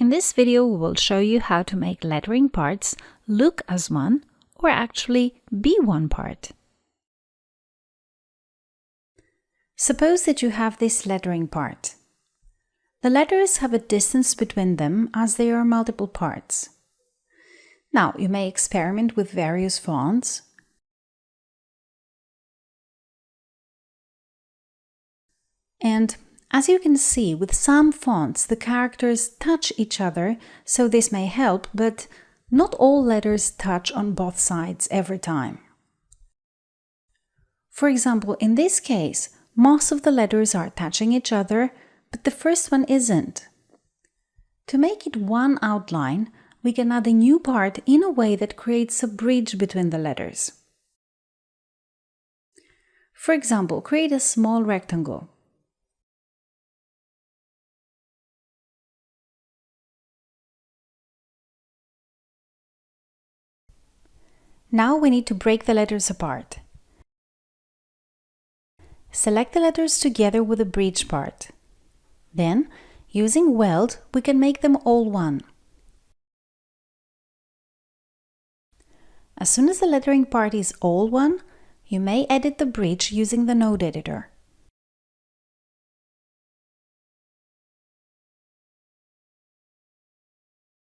In this video, we will show you how to make lettering parts look as one or actually be one part. Suppose that you have this lettering part. The letters have a distance between them as they are multiple parts. Now, you may experiment with various fonts. And as you can see, with some fonts, the characters touch each other, so this may help, but not all letters touch on both sides every time. For example, in this case, most of the letters are touching each other, but the first one isn't. To make it one outline, we can add a new part in a way that creates a bridge between the letters. For example, create a small rectangle. Now we need to break the letters apart. Select the letters together with the bridge part. Then, using weld, we can make them all one. As soon as the lettering part is all one, you may edit the bridge using the node editor.